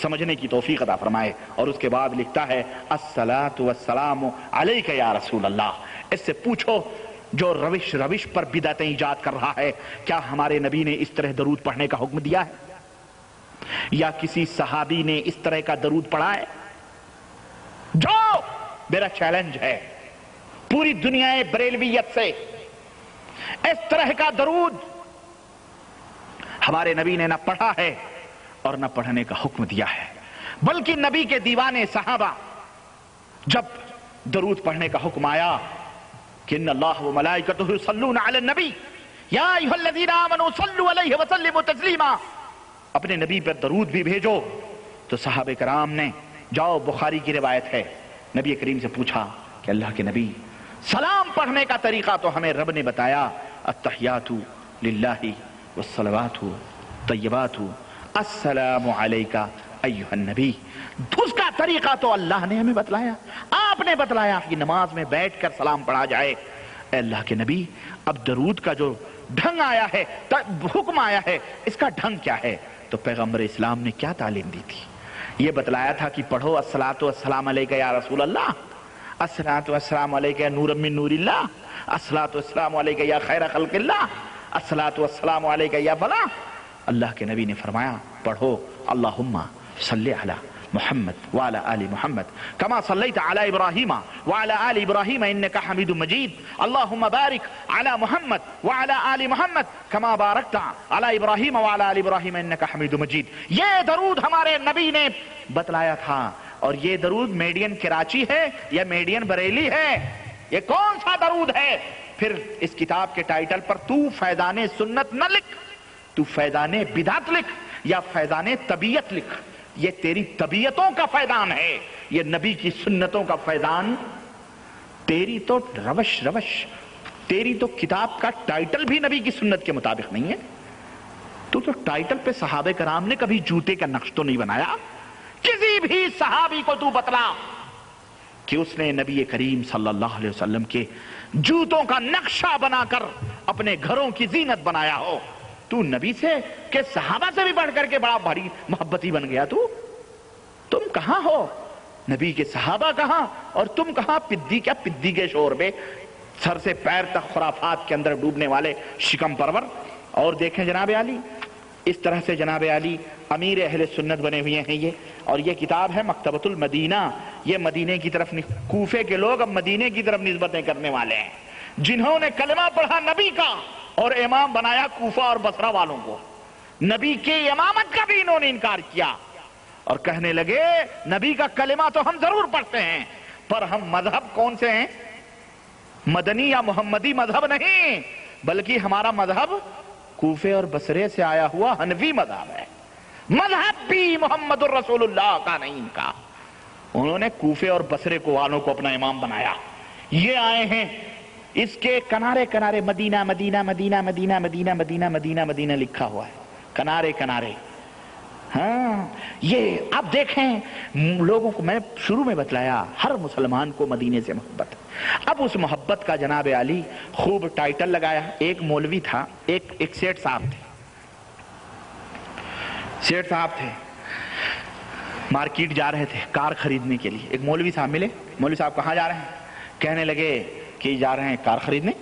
سمجھنے کی توفیق عطا فرمائے۔ اور اس کے بعد لکھتا ہے الصلاۃ والسلام علیک یا رسول اللہ۔ اس سے پوچھو جو روش پر بدعتیں ایجاد کر رہا ہے، کیا ہمارے نبی نے اس طرح درود پڑھنے کا حکم دیا ہے یا کسی صحابی نے اس طرح کا درود پڑھا ہے؟ جو میرا چیلنج ہے پوری دنیا بریلویت سے، اس طرح کا درود ہمارے نبی نے نہ پڑھا ہے اور نہ پڑھنے کا حکم دیا ہے، بلکہ نبی کے دیوانے صحابہ جب درود پڑھنے کا حکم آیا کہ ان اللہ و ملائکتہ یصلون علی النبی یا ایھا الذین آمنوا صلوا علیہ وسلموا تسلیما، اپنے نبی پر درود بھی بھیجو، تو صحابہ کرام نے، جاؤ بخاری کی روایت ہے، نبی کریم سے پوچھا کہ اللہ کے نبی سلام پڑھنے کا طریقہ تو ہمیں رب نے بتایا، التحیات للہ والصلوات طیبات السلام علیکہ ایھا النبی، اس کا طریقہ تو اللہ نے ہمیں بتلایا، آپ نے بتلایا کہ نماز میں بیٹھ کر سلام پڑھا جائے۔ اے اللہ کے نبی، اب درود کا جو ڈھنگ آیا ہے، حکم آیا ہے، اس کا ڈھنگ کیا ہے؟ تو پیغمبر اسلام نے کیا تعلیم دی تھی؟ یہ بتلایا تھا کہ پڑھو الصلاۃ والسلام علیک یا رسول اللہ، الصلاۃ والسلام علیک یا نور من نور اللہ، الصلاۃ والسلام علیک یا خیر خلق اللہ، الصلاۃ والسلام علیک یا فلاں۔ اللہ کے نبی نے فرمایا پڑھو اللہم صلی علی محمد وعلی آل محمد کما صلیت علی ابراہیم وعلی آل ابراہیم انک حمید مجید، اللہم بارک علی محمد وعلی آل محمد کما بارکت علی ابراہیم وعلی آل ابراہیم انک حمید مجید۔ یہ درود ہمارے نبی نے بتلایا تھا، اور یہ درود میڈین کراچی ہے یا میڈین بریلی ہے؟ یہ کون سا درود ہے؟ پھر اس کتاب کے ٹائٹل پر تو فیضان سنت نہ لکھ، تو فیضان بدعت لکھ یا فیضان طبیعت لکھ، یہ تیری طبیعتوں کا فیضان ہے، یہ نبی کی سنتوں کا فیضان۔ تیری تو روش تیری تو کتاب کا ٹائٹل بھی نبی کی سنت کے مطابق نہیں ہے۔ تو ٹائٹل پہ صحابہ کرام نے کبھی جوتے کا نقش تو نہیں بنایا؟ کسی بھی صحابی کو تو بتلا کہ اس نے نبی کریم صلی اللہ علیہ وسلم کے جوتوں کا نقشہ بنا کر اپنے گھروں کی زینت بنایا ہو۔ تو نبی سے کہ صحابہ سے بھی بڑھ کر کے بڑا بھاری محبتی بن گیا، تم کہاں ہو؟ نبی کے صحابہ کہاں اور تم کہاں؟ پدی کے شور میں سر سے پیر تک خرافات کے اندر ڈوبنے والے شکم پرور۔ اور دیکھیں جناب علی، اس طرح سے جناب علی امیر اہل سنت بنے ہوئے ہیں یہ، اور یہ کتاب ہے مکتبۃ المدینہ، یہ مدینے کی طرف، کوفے کے لوگ اب مدینے کی طرف نسبتیں کرنے والے ہیں، جنہوں نے کلمہ پڑھا نبی کا اور امام بنایا کوفہ اور بصرہ والوں کو، نبی کی امامت کا بھی انہوں نے انکار کیا اور کہنے لگے نبی کا کلمہ تو ہم ضرور پڑھتے ہیں، پر ہم مذہب کون سے ہیں؟ مدنی یا محمدی مذہب نہیں، بلکہ ہمارا مذہب کوفے اور بصرے سے آیا ہوا حنفی مذہب ہے، مذہب بھی محمد الرسول اللہ کا نہیں ان کا۔ انہوں نے کوفے اور بصرے کو والوں کو اپنا امام بنایا۔ یہ آئے ہیں اس کے کنارے کنارے مدینہ مدینہ مدینہ مدینہ مدینہ مدینہ مدینہ مدینہ لکھا ہوا ہے، کنارے کنارے۔ ہاں یہ اب دیکھیں، لوگوں کو میں شروع میں بتلایا ہر مسلمان کو مدینے سے محبت، اب اس محبت کا جناب علی خوب ٹائٹل لگایا۔ ایک مولوی تھا، ایک سیٹ صاحب تھے، مارکیٹ جا رہے تھے کار خریدنے کے لیے، ایک مولوی صاحب ملے۔ مولوی صاحب کہاں جا رہے ہیں؟ کہنے لگے کہ جا رہے ہیں کار خریدنے۔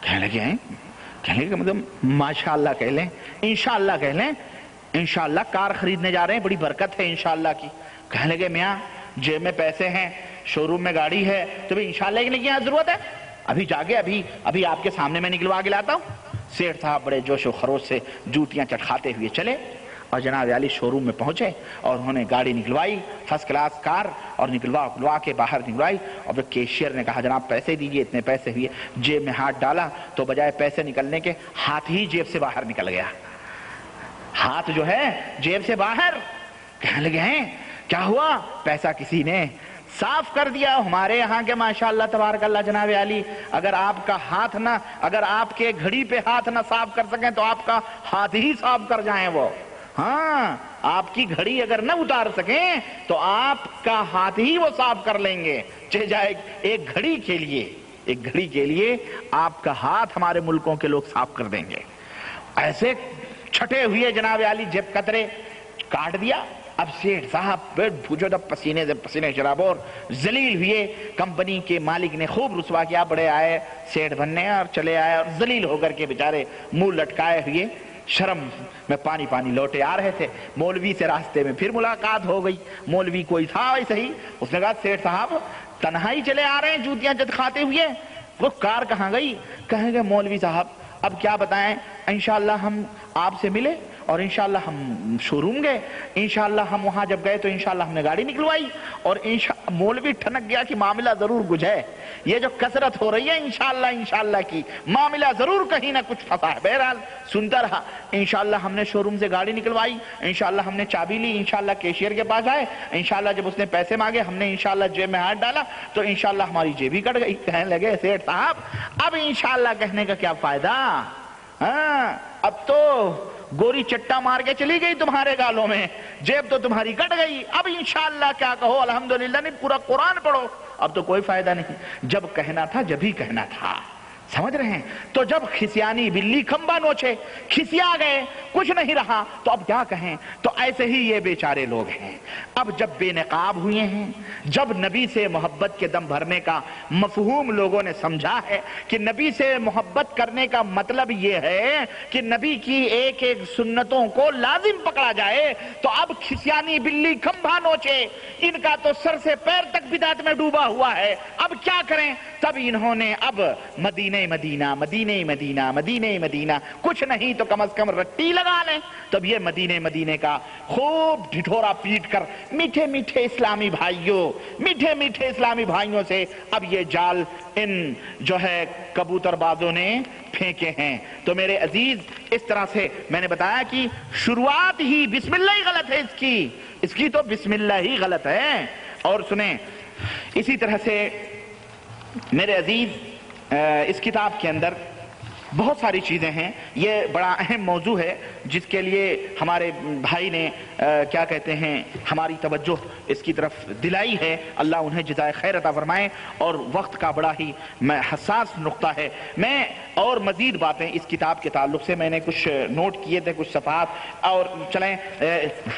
کہنے لگے مطلب ماشاءاللہ کہہ لیں، انشاءاللہ کہہ لیں، انشاءاللہ کار خریدنے جا رہے ہیں، بڑی برکت ہے انشاءاللہ کی۔ کہنے لگے میاں جیب میں پیسے ہیں، شو روم میں گاڑی ہے، تو بھی انشاءاللہ کی کیا ضرورت ہے؟ ابھی جا کے ابھی آپ کے سامنے میں نکلوا کے لاتا ہوں۔ سیٹھ صاحب بڑے جوش و خروش سے جوتیاں چٹکھاتے ہوئے چلے اور جناب علی شو روم میں پہنچے اور انہوں نے گاڑی نکلوائی، فرسٹ کلاس کار، اور نکلوا کے باہر نکلوائی، اور پھر کیشیئر نے کہا جناب پیسے دیجئے، اتنے پیسے ہوئے۔ جیب میں ہاتھ ڈالا تو بجائے پیسے نکلنے کے ہاتھ ہی جیب سے باہر نکل گیا، ہاتھ جو ہے جیب سے باہر۔ کہنے لگے ہیں کیا ہوا؟ پیسہ کسی نے صاف کر دیا۔ ہمارے یہاں کے ماشاءاللہ تبارک اللہ جناب علی، اگر آپ کا ہاتھ نہ، اگر آپ کے گھڑی پہ ہاتھ نہ صاف کر سکیں تو آپ کا ہاتھ ہی صاف کر جائیں وہ۔ ہاں آپ کی گھڑی اگر نہ اتار سکیں تو آپ کا ہاتھ ہی وہ صاف کر لیں گے، چاہے جائے ایک گھڑی کے لیے آپ کا ہاتھ ہمارے ملکوں کے لوگ صاف کر دیں گے۔ ایسے چھٹے ہوئے جناب علی جب قطرے کاٹ دیا اب سیٹھ صاحب پوچھو تو پسینے سے پسینے شرابور ذلیل ہوئے. کمپنی کے مالک نے خوب رسوا کیا, بڑے آئے سیٹھ بننے اور چلے آئے اور ذلیل ہو کر کے بیچارے منہ لٹکائے ہوئے شرم میں پانی پانی لوٹے آ رہے تھے. مولوی سے راستے میں پھر ملاقات ہو گئی. مولوی کوئی تھا ویسے ہی, اس نے کہا سیٹھ صاحب تنہائی چلے آ رہے ہیں جوتیاں جت کھاتے ہوئے, وہ کار کہاں گئی؟ کہیں گے مولوی صاحب اب کیا بتائیں, انشاءاللہ ہم آپ سے ملے اور انشاءاللہ ہم شو روم گئے, انشاءاللہ ہم وہاں جب گئے تو انشاءاللہ ہم نے گاڑی نکلوائی اور مولوی ٹھنک گیا کہ معاملہ ضرور کچھ ہے, یہ جو کثرت ہو رہی ہے انشاءاللہ کی معاملہ ضرور کہیں نہ کچھ پھنسا ہے. بہرحال سنتا رہا. انشاءاللہ ہم نے شو روم سے گاڑی نکلوائی, انشاءاللہ ہم نے چابی لی, انشاءاللہ کیشیئر کے پاس آئے, انشاءاللہ جب اس نے پیسے مانگے ہم نے انشاءاللہ جیب میں ہاتھ ڈالا تو انشاءاللہ ہماری جیب ہی کٹ گئی. کہنے لگے سیٹھ صاحب اب انشاءاللہ کہنے کا کیا فائدہ, ہاں اب تو گوری چٹا مار کے چلی گئی تمہارے گالوں میں, جیب تو تمہاری کٹ گئی, اب انشاءاللہ کیا کہو, الحمدللہ نہیں پورا قرآن پڑھو, اب تو کوئی فائدہ نہیں. جب کہنا تھا جب ہی کہنا تھا, سمجھ رہے ہیں؟ تو جب خسیانی بلی کھمبا نوچے, کھسیا گئے, کچھ نہیں رہا تو اب کیا کہیں. تو ایسے ہی یہ بیچارے لوگ ہیں. اب جب بے نقاب ہوئے ہیں, جب نبی سے محبت کے دم بھرنے کا مفہوم لوگوں نے سمجھا ہے کہ نبی سے محبت کرنے کا مطلب یہ ہے کہ نبی کی ایک ایک سنتوں کو لازم پکڑا جائے, تو اب خسیانی بلی کھمبا نوچے, ان کا تو سر سے پیر تک بدعت میں ڈوبا ہوا ہے, اب کیا کریں. تب انہوں نے اب مدینہ مدینہ کچھ نہیں تو کم از کم رٹی لگا لیں. تب یہ مدینے کا خوب ڈھٹورا پیٹ کر میٹھے میٹھے اسلامی بھائیوں سے اب یہ جال ان جو ہے کبوتر بازوں نے پھینکے ہیں. تو میرے عزیز اس طرح سے میں نے بتایا کہ شروعات ہی بسم اللہ ہی غلط ہے, اس کی تو بسم اللہ ہی غلط ہے. اور سنیں اسی طرح سے میرے عزیز اس کتاب کے اندر بہت ساری چیزیں ہیں. یہ بڑا اہم موضوع ہے جس کے لیے ہمارے بھائی نے کیا کہتے ہیں ہماری توجہ اس کی طرف دلائی ہے, اللہ انہیں جزائے خیر عطا فرمائے. اور وقت کا بڑا ہی حساس نقطہ ہے. میں اور مزید باتیں اس کتاب کے تعلق سے میں نے کچھ نوٹ کیے تھے, کچھ صفحات, اور چلیں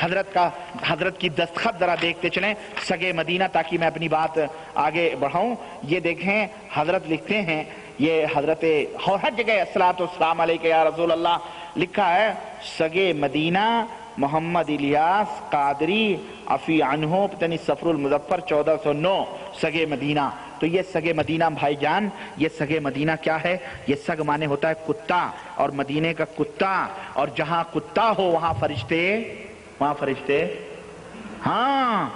حضرت کی دستخط ذرا دیکھتے چلیں, سگے مدینہ, تاکہ میں اپنی بات آگے بڑھاؤں. یہ دیکھیں حضرت لکھتے ہیں, یہ حضرت ہر جگہ الصلوۃ والسلام علیک یا رسول اللہ لکھا ہے, سگے مدینہ محمد الیاس قادری عفی عنہ پتنی سفر المظفر 1409 سگے مدینہ. تو یہ سگے مدینہ بھائی جان, یہ سگے مدینہ کیا ہے؟ یہ سگ مانے ہوتا ہے کتا, اور مدینے کا کتا, اور جہاں کتا ہو وہاں فرشتے. ہاں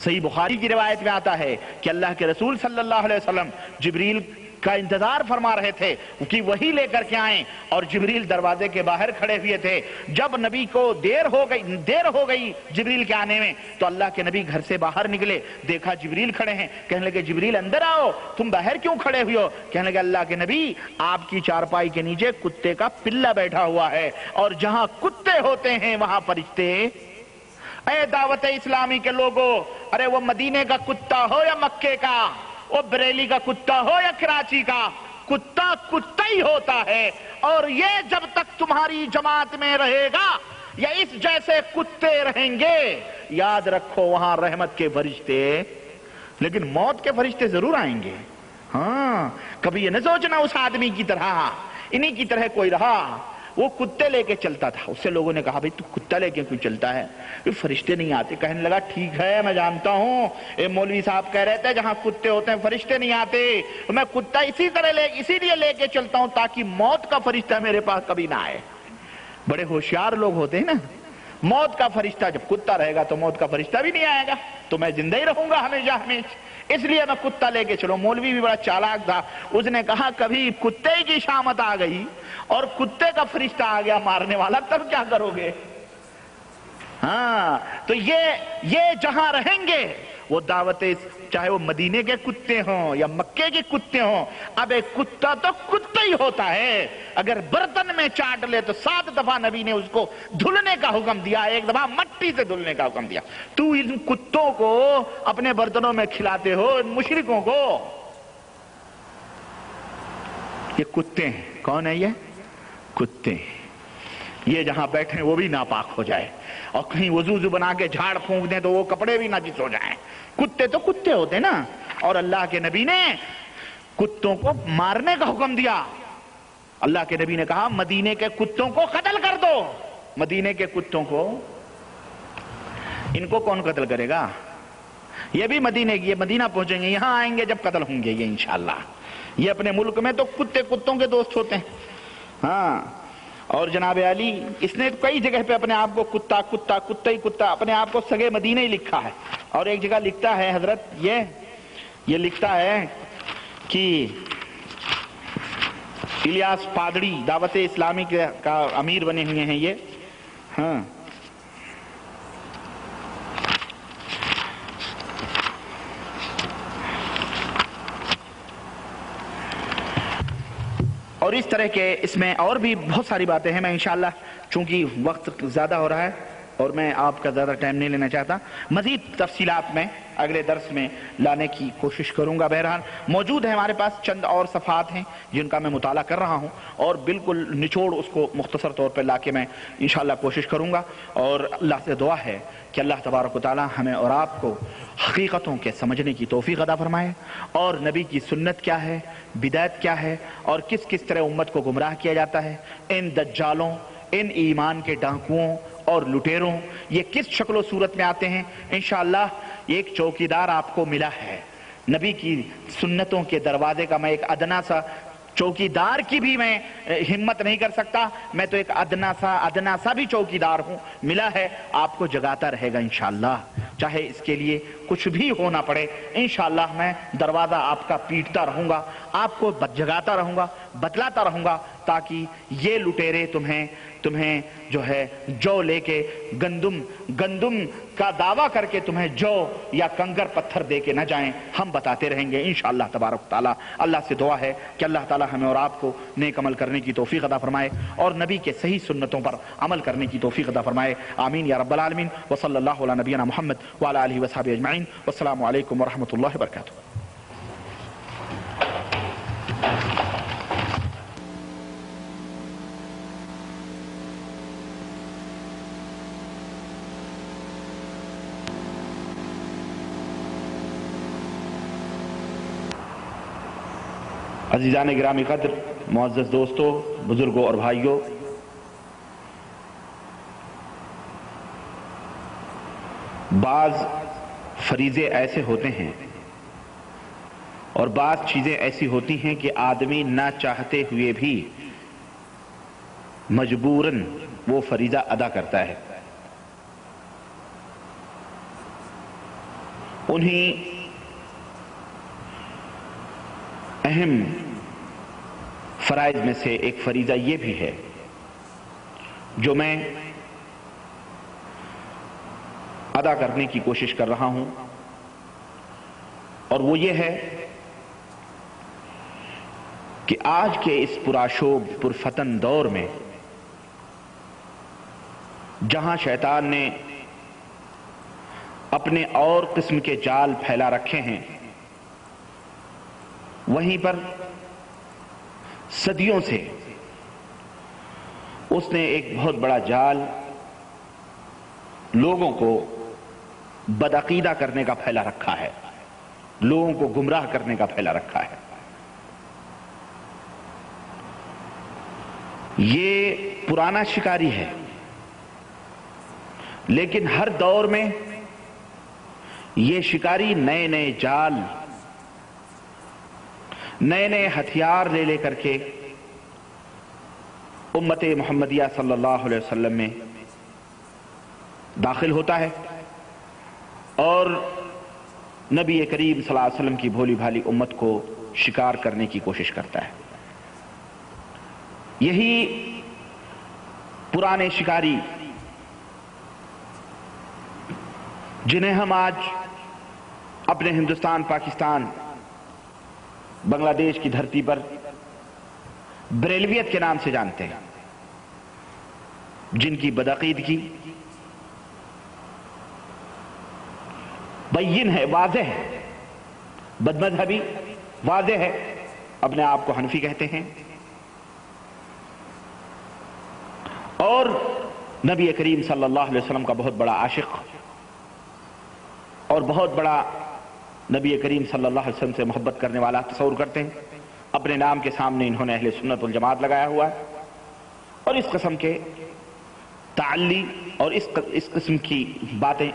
صحیح بخاری کی روایت میں آتا ہے کہ اللہ کے رسول صلی اللہ علیہ وسلم جبریل کا انتظار فرما رہے تھے کہ وہی لے کر کے آئیں, اور جبریل دروازے کے باہر کھڑے ہوئے تھے. جب نبی کو دیر ہو گئی جبریل کے آنے میں, تو اللہ کے نبی گھر سے باہر نکلے, دیکھا جبریل کھڑے ہیں, کہنے لگے جبریل اندر آؤ, تم باہر کیوں کھڑے ہوئے ہو؟ کہنے لگے اللہ کے نبی آپ کی چارپائی کے نیچے کتے کا پلہ بیٹھا ہوا ہے, اور جہاں کتے ہوتے ہیں وہاں فرشتے. اے دعوت اسلامی کے لوگوں, ارے وہ مدینے کا کتا ہو یا مکے کا, وہ بریلی کا کتا ہو یا کراچی کا, کتا ہی ہوتا ہے. اور یہ جب تک تمہاری جماعت میں رہے گا یا اس جیسے کتے رہیں گے, یاد رکھو وہاں رحمت کے فرشتے, لیکن موت کے فرشتے ضرور آئیں گے. ہاں کبھی یہ نہ سوچنا اس آدمی کی طرح, انہی کی طرح کوئی رہا, وہ کتے لے کے چلتا تھا. اس سے لوگوں نے کہا بھئی تو کتا لے کے کیوں چلتا ہے؟ فرشتے نہیں آتے. کہنے لگا ٹھیک ہے میں جانتا ہوں, مولوی صاحب کہہ رہے تھے جہاں کتے ہوتے ہیں فرشتے نہیں آتے, میں کتا اسی لیے لے کے چلتا ہوں تاکہ موت کا فرشتہ میرے پاس کبھی نہ آئے. بڑے ہوشیار لوگ ہوتے ہیں نا, موت کا فرشتہ جب کتا رہے گا تو موت کا فرشتہ بھی نہیں آئے گا, تو میں زندہ ہی رہوں گا ہمیشہ, اس لیے میں کتا لے کے چلوں. مولوی بھی بڑا چالاک تھا, اس نے کہا کبھی کتے کی شامت آ گئی اور کتے کا فرشتہ آ گیا مارنے والا, تب کیا کرو گے؟ ہاں تو یہ جہاں رہیں گے وہ دعوت, چاہے وہ مدینے کے کتے ہوں یا مکے کے کتے ہوں, اب ایک کتا تو کتا ہی ہوتا ہے. اگر برتن میں چاٹ لے تو 7 دفعہ نبی نے اس کو دھلنے کا حکم دیا, 1 دفعہ مٹی سے دھلنے کا حکم دیا. تو ان کتوں کو اپنے برتنوں میں کھلاتے ہو, ان مشرکوں کو. یہ کتے ہیں. کون ہے یہ؟ کتے. یہ جہاں بیٹھے وہ بھی ناپاک ہو جائے، اور کہیں وضو بنا کے جھاڑ پھونک دیں تو وہ کپڑے بھی نجس ہو جائیں۔ کتے تو کتے ہوتے نا، اور اللہ کے نبی نے کتوں کو مارنے کا حکم دیا۔ اللہ کے نبی نے کہا مدینے کے کتوں کو قتل کر دو۔ مدینے کے کتوں کو، ان کو کون قتل کرے گا؟ یہ بھی مدینے کی، یہ مدینہ پہنچیں گے، یہاں آئیں گے جب قتل ہوں گے یہ انشاءاللہ۔ یہ اپنے ملک میں تو کتے کتوں کے دوست ہوتے ہیں۔ ہاں، اور جناب علی اس نے کئی جگہ پہ اپنے آپ کو کتا کتا کتا ہی کتا، اپنے آپ کو سگے مدینہ ہی لکھا ہے۔ اور ایک جگہ لکھتا ہے حضرت یہ لکھتا ہے کہ الیاس پادڑی دعوت اسلامی کا امیر بنے ہوئے ہیں یہ۔ ہاں، اور اس طرح کے اس میں اور بھی بہت ساری باتیں ہیں۔ میں انشاءاللہ چونکہ وقت زیادہ ہو رہا ہے اور میں آپ کا زیادہ ٹائم نہیں لینا چاہتا، مزید تفصیلات میں اگلے درس میں لانے کی کوشش کروں گا۔ بہرحال موجود ہے ہمارے پاس چند اور صفحات ہیں جن کا میں مطالعہ کر رہا ہوں، اور بالکل نچوڑ اس کو مختصر طور پر لا کے میں انشاءاللہ کوشش کروں گا۔ اور اللہ سے دعا ہے کہ اللہ تبارک و تعالی ہمیں اور آپ کو حقیقتوں کے سمجھنے کی توفیق عطا فرمائے، اور نبی کی سنت کیا ہے، بدعت کیا ہے، اور کس کس طرح امت کو گمراہ کیا جاتا ہے، ان دجالوں، ان ایمان کے ڈاکوؤں اور لٹیروں، یہ کس شکل و صورت میں آتے ہیں۔ انشاءاللہ ایک چوکیدار آپ کو ملا ہے، نبی کی سنتوں کے دروازے کا میں ایک ادنا سا چوکیدار کی بھی میں ہمت نہیں کر سکتا، میں تو ایک ادنا سا بھی چوکیدار ہوں، ملا ہے، آپ کو جگاتا رہے گا انشاءاللہ، چاہے اس کے لیے کچھ بھی ہونا پڑے۔ انشاءاللہ میں دروازہ آپ کا پیٹتا رہوں گا، آپ کو جگاتا رہوں گا، بتلاتا رہوں گا، تاکہ یہ لٹیرے تمہیں جو ہے جو لے کے گندم کا دعویٰ کر کے تمہیں جو یا کنکر پتھر دے کے نہ جائیں، ہم بتاتے رہیں گے انشاءاللہ تبارک تعالیٰ۔ اللہ سے دعا ہے کہ اللہ تعالیٰ ہمیں اور آپ کو نیک عمل کرنے کی توفیق عطا فرمائے، اور نبی کے صحیح سنتوں پر عمل کرنے کی توفیق عطا فرمائے، آمین یا رب العالمین۔ وصلی اللہ علی نبینا محمد وعلی آلہ وصحبہ اجمعین، والسلام علیکم ورحمۃ اللہ وبرکاتہ۔ عزیزان گرامی قدر، معزز دوستو، بزرگوں اور بھائیوں، بعض فریضے ایسے ہوتے ہیں اور بعض چیزیں ایسی ہوتی ہیں کہ آدمی نہ چاہتے ہوئے بھی مجبوراً وہ فریضہ ادا کرتا ہے۔ انہیں اہم فرائض میں سے ایک فریضہ یہ بھی ہے جو میں ادا کرنے کی کوشش کر رہا ہوں، اور وہ یہ ہے کہ آج کے اس پرآشوب پرفتن دور میں جہاں شیطان نے اپنے اور قسم کے جال پھیلا رکھے ہیں، وہیں پر صدیوں سے اس نے ایک بہت بڑا جال لوگوں کو بدعقیدہ کرنے کا پھیلا رکھا ہے، لوگوں کو گمراہ کرنے کا پھیلا رکھا ہے۔ یہ پرانا شکاری ہے، لیکن ہر دور میں یہ شکاری نئے نئے جال، نئے نئے ہتھیار لے کر کے امت محمدیہ صلی اللہ علیہ وسلم میں داخل ہوتا ہے، اور نبی کریم صلی اللہ علیہ وسلم کی بھولی بھالی امت کو شکار کرنے کی کوشش کرتا ہے۔ یہی پرانے شکاری جنہیں ہم آج اپنے ہندوستان، پاکستان، بنگلہ دیش کی دھرتی پر بریلویت کے نام سے جانتے ہیں، جن کی بدعقیدگی بین ہے، واضح ہے، بدمذہبی واضح ہے، اپنے آپ کو حنفی کہتے ہیں، اور نبی کریم صلی اللہ علیہ وسلم کا بہت بڑا عاشق اور بہت بڑا نبی کریم صلی اللہ علیہ وسلم سے محبت کرنے والا تصور کرتے ہیں. اپنے نام کے سامنے انہوں نے اہل سنت والجماعت لگایا ہوا ہے، اور اس قسم کے تعلی اور اس قسم کی باتیں